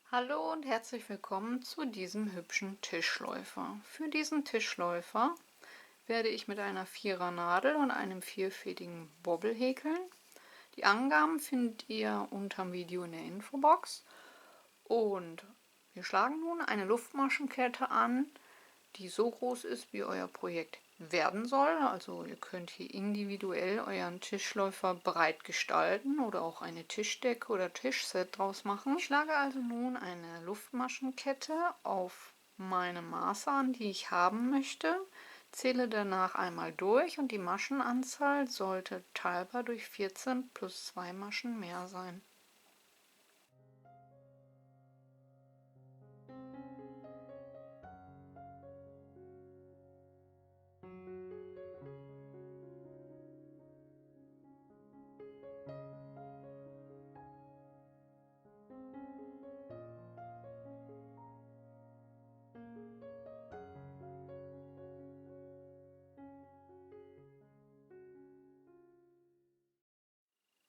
Hallo und herzlich willkommen zu diesem hübschen Tischläufer. Für diesen Tischläufer werde ich mit einer Vierer-Nadel und einem vierfädigen Bobbel häkeln. Die Angaben findet ihr unterm Video in der Infobox. Und wir schlagen nun eine Luftmaschenkette an, die so groß ist, wie euer Projekt werden soll. Also ihr könnt hier individuell euren Tischläufer breit gestalten oder auch eine Tischdecke oder Tischset draus machen. Ich schlage also nun eine Luftmaschenkette auf meine Maße an, die ich haben möchte, zähle danach einmal durch und die Maschenanzahl sollte teilbar durch 14 plus 2 Maschen mehr sein.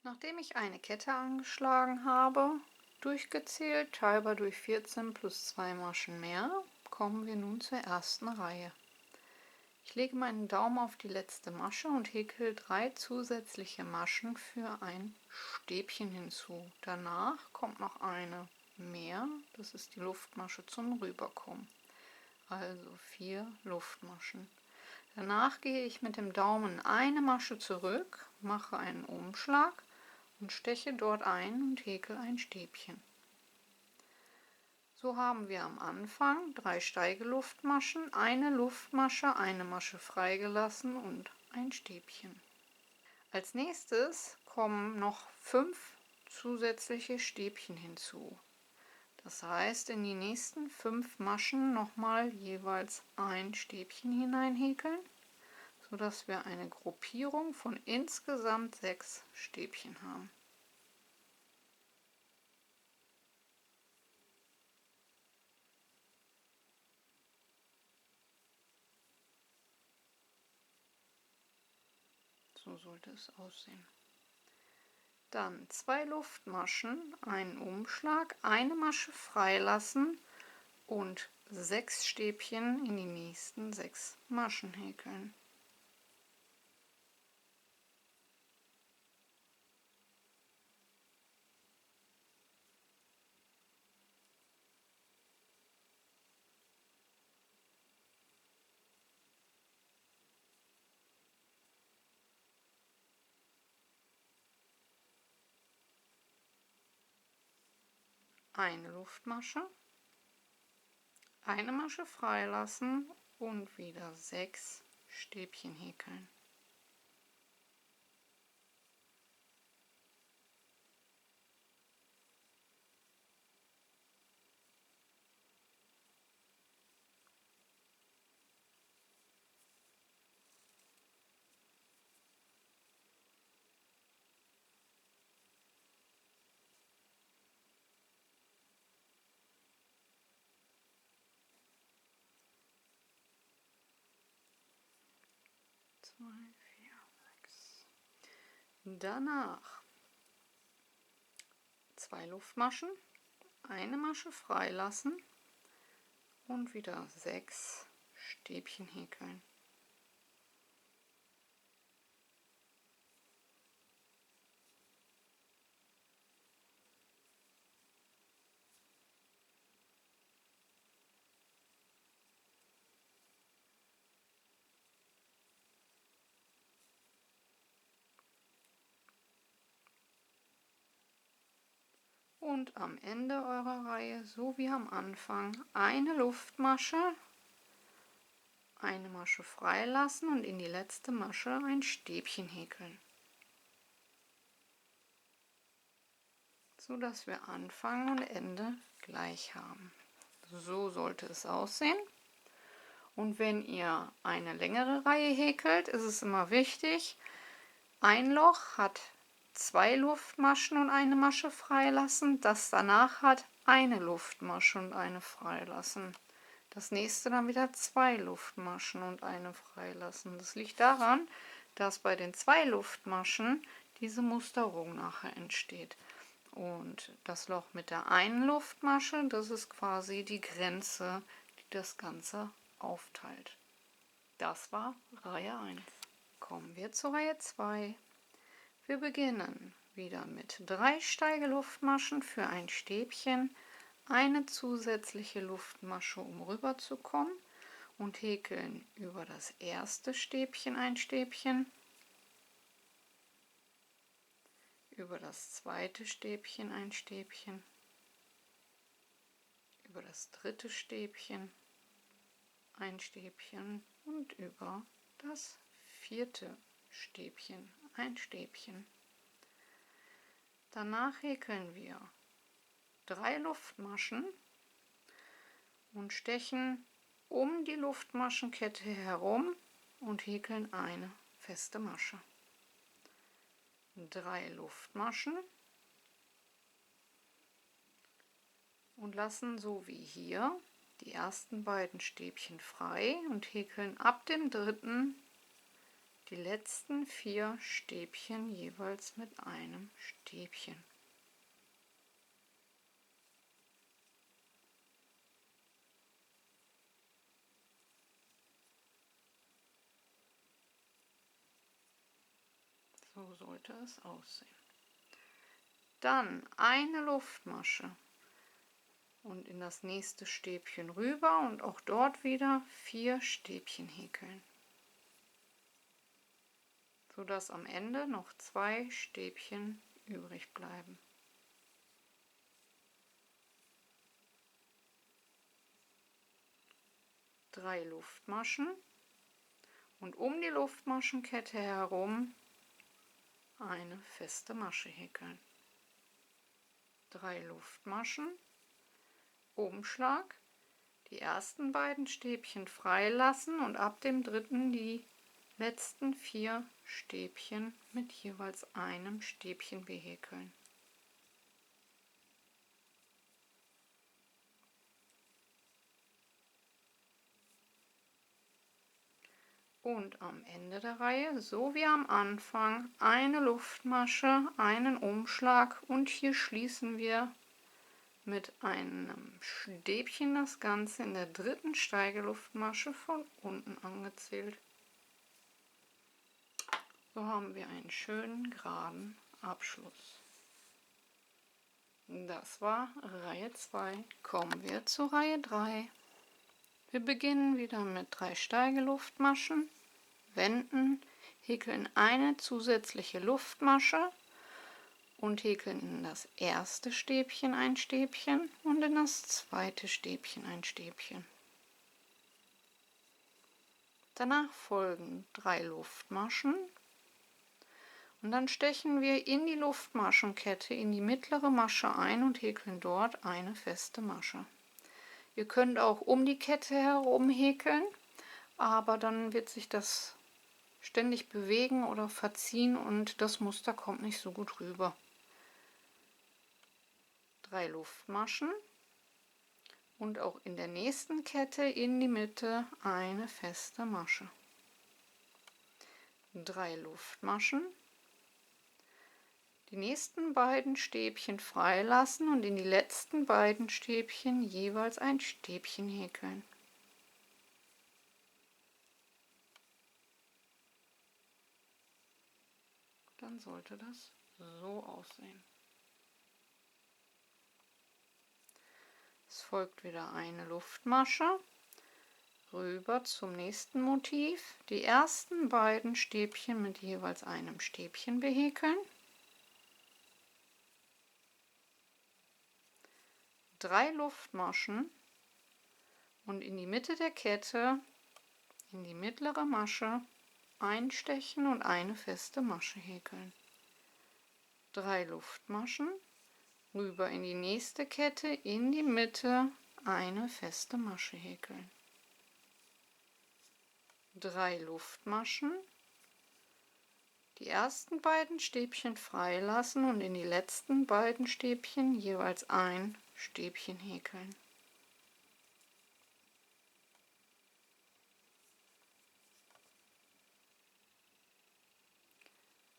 Nachdem ich eine Kette angeschlagen habe, durchgezählt, teilbar durch 14 plus 2 Maschen mehr, kommen wir nun zur ersten Reihe. Ich lege meinen Daumen auf die letzte Masche und häkle 3 zusätzliche Maschen für ein Stäbchen hinzu. Danach kommt noch eine mehr, das ist die Luftmasche zum Rüberkommen. Also 4 Luftmaschen. Danach gehe ich mit dem Daumen eine Masche zurück, mache einen Umschlag und steche dort ein und häkel ein Stäbchen. So haben wir am Anfang 3 Steigeluftmaschen, eine Luftmasche, eine Masche freigelassen und ein Stäbchen. Als nächstes kommen noch 5 zusätzliche Stäbchen hinzu. Das heißt, in die nächsten 5 Maschen nochmal jeweils ein Stäbchen hineinhäkeln, sodass wir eine Gruppierung von insgesamt 6 Stäbchen haben. So sollte es aussehen. Dann 2 Luftmaschen, einen Umschlag, eine Masche freilassen und 6 Stäbchen in die nächsten 6 Maschen häkeln. Eine Luftmasche, eine Masche freilassen und wieder 6 Stäbchen häkeln. Danach 2 Luftmaschen, eine Masche freilassen und wieder 6 Stäbchen häkeln. Und am Ende eurer Reihe, so wie am Anfang, eine Luftmasche, eine Masche freilassen und in die letzte Masche ein Stäbchen häkeln, so dass wir Anfang und Ende gleich haben. So sollte es aussehen. Und wenn ihr eine längere Reihe häkelt, ist es immer wichtig, ein Loch hat 2 Luftmaschen und eine Masche freilassen, das danach hat eine Luftmasche und eine freilassen. Das nächste dann wieder 2 Luftmaschen und eine freilassen. Das liegt daran, dass bei den 2 Luftmaschen diese Musterung nachher entsteht. Und das Loch mit der einen Luftmasche, das ist quasi die Grenze, die das Ganze aufteilt. Das war Reihe 1. Kommen wir zur Reihe 2. Wir beginnen wieder mit 3 Steigeluftmaschen für ein Stäbchen, eine zusätzliche Luftmasche, um rüber zu kommen, und häkeln über das erste Stäbchen ein Stäbchen, über das zweite Stäbchen ein Stäbchen, über das dritte Stäbchen ein Stäbchen und über das vierte Stäbchen ein Stäbchen. Danach häkeln wir 3 Luftmaschen und stechen um die Luftmaschenkette herum und häkeln eine feste Masche. 3 Luftmaschen und lassen so wie hier die ersten beiden Stäbchen frei und häkeln ab dem dritten die letzten 4 Stäbchen jeweils mit einem Stäbchen. So sollte es aussehen. Dann eine Luftmasche und in das nächste Stäbchen rüber und auch dort wieder 4 Stäbchen häkeln, sodass am Ende noch 2 Stäbchen übrig bleiben. Drei Luftmaschen und um die Luftmaschenkette herum eine feste Masche häkeln. 3 Luftmaschen, Umschlag, die ersten beiden Stäbchen freilassen und ab dem dritten die letzten 4 Stäbchen mit jeweils einem Stäbchen behäkeln. Und am Ende der Reihe, so wie am Anfang, eine Luftmasche, einen Umschlag und hier schließen wir mit einem Stäbchen das Ganze in der dritten Steigeluftmasche von unten angezählt. So haben wir einen schönen geraden Abschluss. Das war Reihe 2. Kommen wir zur Reihe 3. Wir beginnen wieder mit 3 Steigeluftmaschen, wenden, häkeln eine zusätzliche Luftmasche und häkeln in das erste Stäbchen ein Stäbchen und in das zweite Stäbchen ein Stäbchen. Danach folgen 3 Luftmaschen und dann stechen wir in die Luftmaschenkette in die mittlere Masche ein und häkeln dort eine feste Masche. Ihr könnt auch um die Kette herum häkeln, aber dann wird sich das ständig bewegen oder verziehen und das Muster kommt nicht so gut rüber. 3 Luftmaschen und auch in der nächsten Kette in die Mitte eine feste Masche. 3 Luftmaschen, die nächsten beiden Stäbchen freilassen und in die letzten beiden Stäbchen jeweils ein Stäbchen häkeln. Dann sollte das so aussehen. Es folgt wieder eine Luftmasche, rüber zum nächsten Motiv, die ersten beiden Stäbchen mit jeweils einem Stäbchen behäkeln, 3 Luftmaschen und in die Mitte der Kette, in die mittlere Masche, einstechen und eine feste Masche häkeln. 3 Luftmaschen, rüber in die nächste Kette, in die Mitte eine feste Masche häkeln. 3 Luftmaschen, die ersten beiden Stäbchen freilassen und in die letzten beiden Stäbchen jeweils ein Stäbchen häkeln.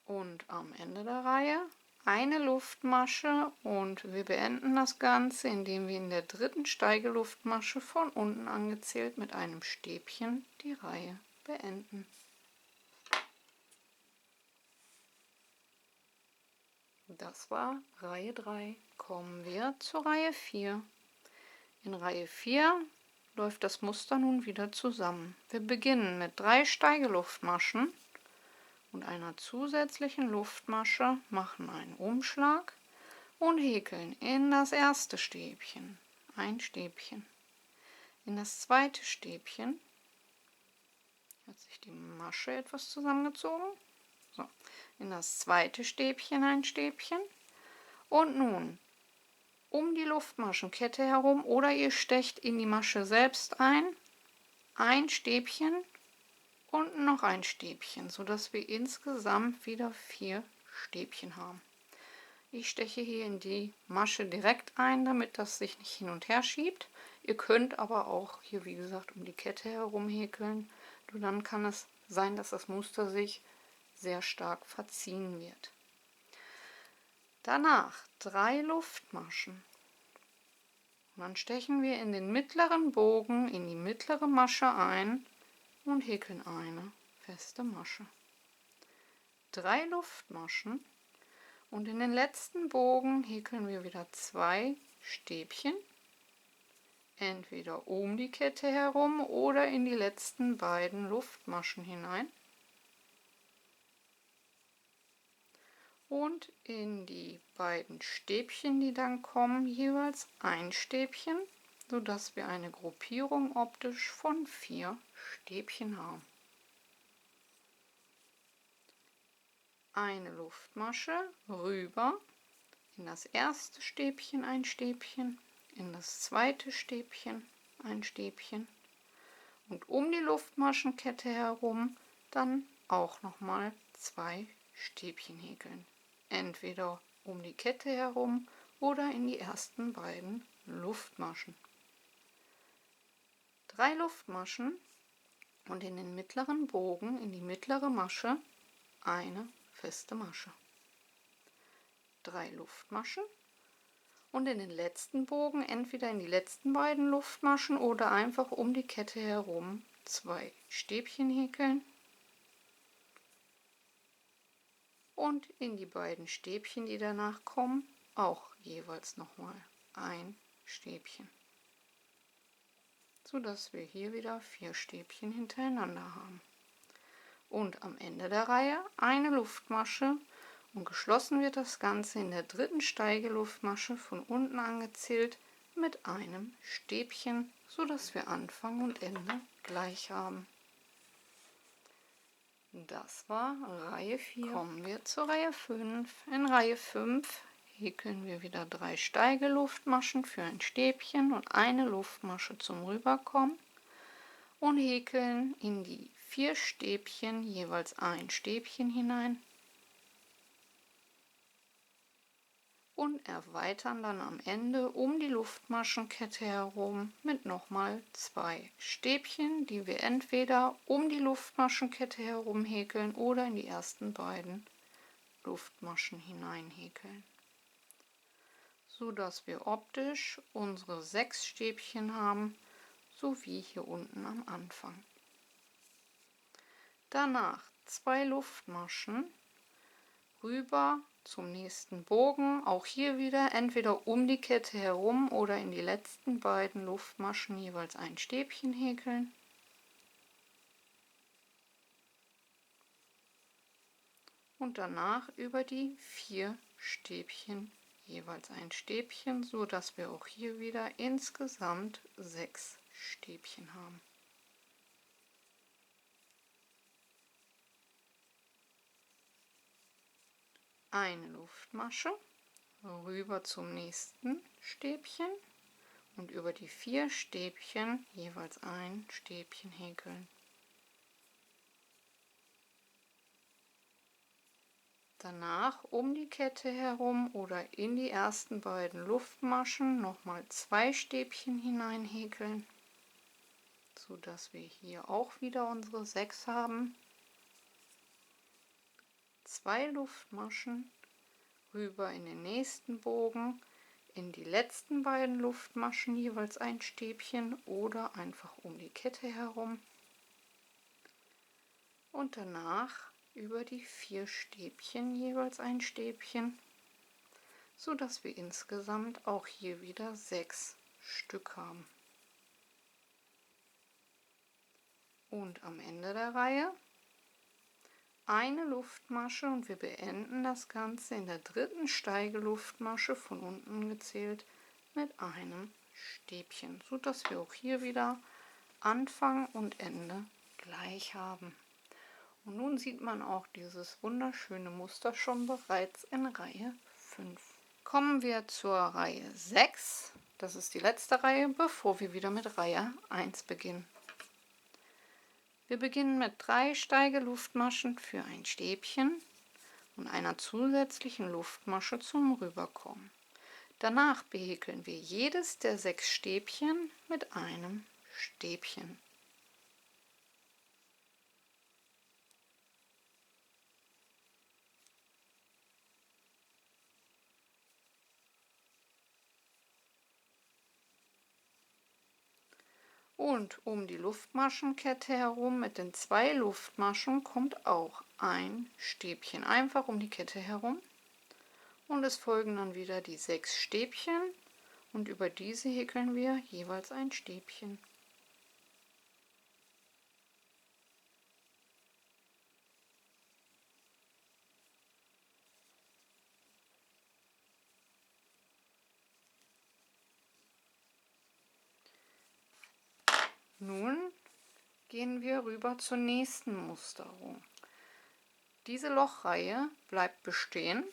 Und am Ende der Reihe eine Luftmasche und wir beenden das Ganze, indem wir in der dritten Steigeluftmasche von unten angezählt mit einem Stäbchen die Reihe beenden. Das war Reihe 3. Kommen wir zur Reihe 4. In Reihe 4 läuft das Muster nun wieder zusammen. Wir beginnen mit 3 Steigeluftmaschen und einer zusätzlichen Luftmasche, machen einen Umschlag und häkeln in das erste Stäbchen ein Stäbchen. In das zweite Stäbchen hat sich die Masche etwas zusammengezogen. So, in das zweite Stäbchen ein Stäbchen und nun um die Luftmaschenkette herum oder ihr stecht in die Masche selbst ein Stäbchen und noch ein Stäbchen, sodass wir insgesamt wieder 4 Stäbchen haben. Ich steche hier in die Masche direkt ein, damit das sich nicht hin und her schiebt. Ihr könnt aber auch hier, wie gesagt, um die Kette herum häkeln. Nur dann kann es sein, dass das Muster sich sehr stark verziehen wird. Danach 3 Luftmaschen. Und dann stechen wir in den mittleren Bogen in die mittlere Masche ein und häkeln eine feste Masche. 3 Luftmaschen und in den letzten Bogen häkeln wir wieder 2 Stäbchen, entweder um die Kette herum oder in die letzten beiden Luftmaschen hinein. Und in die beiden Stäbchen, die dann kommen, jeweils ein Stäbchen, sodass wir eine Gruppierung optisch von 4 Stäbchen haben. Eine Luftmasche rüber, in das erste Stäbchen ein Stäbchen, in das zweite Stäbchen ein Stäbchen und um die Luftmaschenkette herum dann auch nochmal 2 Stäbchen häkeln. Entweder um die Kette herum oder in die ersten beiden Luftmaschen. 3 Luftmaschen und in den mittleren Bogen, in die mittlere Masche, eine feste Masche. 3 Luftmaschen und in den letzten Bogen entweder in die letzten beiden Luftmaschen oder einfach um die Kette herum 2 Stäbchen häkeln und in die beiden Stäbchen, die danach kommen, auch jeweils nochmal ein Stäbchen, sodass wir hier wieder 4 Stäbchen hintereinander haben. Und am Ende der Reihe eine Luftmasche und geschlossen wird das Ganze in der dritten Steigeluftmasche von unten angezählt mit einem Stäbchen, sodass wir Anfang und Ende gleich haben. Das war Reihe 4. Kommen wir zur Reihe 5. In Reihe 5 häkeln wir wieder 3 Steigeluftmaschen für ein Stäbchen und eine Luftmasche zum Rüberkommen und häkeln in die 4 Stäbchen jeweils ein Stäbchen hinein und erweitern dann am Ende um die Luftmaschenkette herum mit nochmal 2 Stäbchen, die wir entweder um die Luftmaschenkette herum häkeln oder in die ersten beiden Luftmaschen hinein häkeln, sodass wir optisch unsere 6 Stäbchen haben, so wie hier unten am Anfang. Danach 2 Luftmaschen rüber zum nächsten Bogen, auch hier wieder entweder um die Kette herum oder in die letzten beiden Luftmaschen jeweils ein Stäbchen häkeln. Und danach über die 4 Stäbchen jeweils ein Stäbchen, so dass wir auch hier wieder insgesamt 6 Stäbchen haben. Eine Luftmasche rüber zum nächsten Stäbchen und über die 4 Stäbchen jeweils ein Stäbchen häkeln. Danach um die Kette herum oder in die ersten beiden Luftmaschen nochmal 2 Stäbchen hinein häkeln, sodass wir hier auch wieder unsere 6 haben. 2 Luftmaschen rüber in den nächsten Bogen, in die letzten beiden Luftmaschen jeweils ein Stäbchen oder einfach um die Kette herum und danach über die 4 Stäbchen jeweils ein Stäbchen, so dass wir insgesamt auch hier wieder 6 Stück haben. Und am Ende der Reihe eine Luftmasche und wir beenden das Ganze in der 3. Steigeluftmasche von unten gezählt mit einem Stäbchen, so dass wir auch hier wieder Anfang und Ende gleich haben. Und nun sieht man auch dieses wunderschöne Muster schon bereits in Reihe 5. Kommen wir zur Reihe 6. Das ist die letzte Reihe, bevor wir wieder mit Reihe 1 beginnen. Wir beginnen mit 3 Steigeluftmaschen für ein Stäbchen und einer zusätzlichen Luftmasche zum Rüberkommen. Danach behäkeln wir jedes der 6 Stäbchen mit einem Stäbchen. Und um die Luftmaschenkette herum mit den 2 Luftmaschen kommt auch ein Stäbchen, einfach um die Kette herum. Und es folgen dann wieder die 6 Stäbchen und über diese häkeln wir jeweils ein Stäbchen. Nun gehen wir rüber zur nächsten Musterung. Diese Lochreihe bleibt bestehen,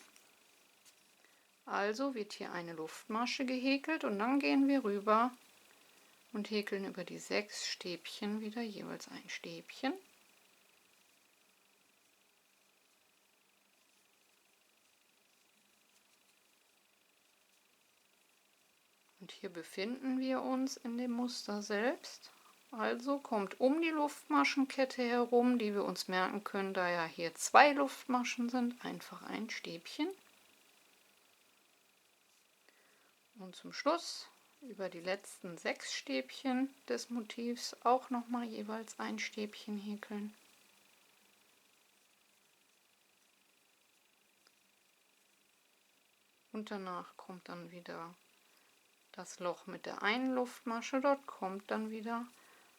also wird hier eine Luftmasche gehäkelt und dann gehen wir rüber und häkeln über die 6 Stäbchen wieder jeweils ein Stäbchen. Und hier befinden wir uns in dem Muster selbst. Also kommt um die Luftmaschenkette herum, die wir uns merken können, da ja hier 2 Luftmaschen sind, einfach ein Stäbchen. Und zum Schluss über die letzten 6 Stäbchen des Motivs auch nochmal jeweils ein Stäbchen häkeln. Und danach kommt dann wieder das Loch mit der einen Luftmasche, dort kommt dann wieder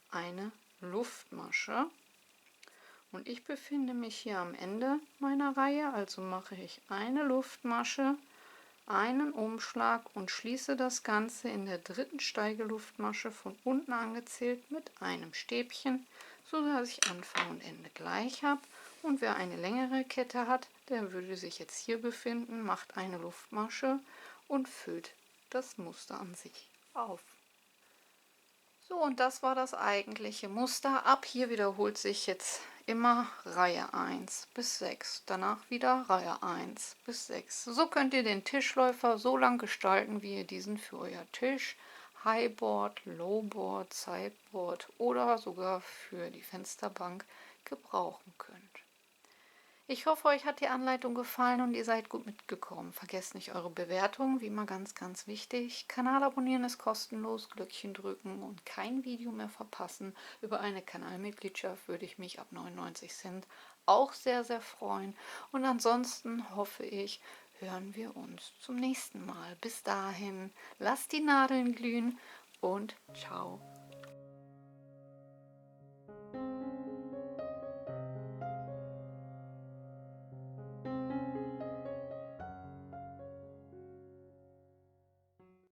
eine Luftmasche. Und ich befinde mich hier am Ende meiner Reihe, also mache ich eine Luftmasche, einen Umschlag und schließe das Ganze in der 3. Steigeluftmasche von unten angezählt mit einem Stäbchen, so dass ich Anfang und Ende gleich habe. Und wer eine längere Kette hat, der würde sich jetzt hier befinden, macht eine Luftmasche und füllt das Muster an sich auf. So, und das war das eigentliche Muster. Ab hier wiederholt sich jetzt immer Reihe 1 bis 6. Danach wieder Reihe 1 bis 6. So könnt ihr den Tischläufer so lang gestalten, wie ihr diesen für euer Tisch, Highboard, Lowboard, Sideboard oder sogar für die Fensterbank gebrauchen könnt. Ich hoffe, euch hat die Anleitung gefallen und ihr seid gut mitgekommen. Vergesst nicht eure Bewertung, wie immer ganz, ganz wichtig. Kanal abonnieren ist kostenlos, Glöckchen drücken und kein Video mehr verpassen. Über eine Kanalmitgliedschaft würde ich mich ab 99 Cent auch sehr, sehr freuen. Und ansonsten hoffe ich, hören wir uns zum nächsten Mal. Bis dahin, lasst die Nadeln glühen und ciao.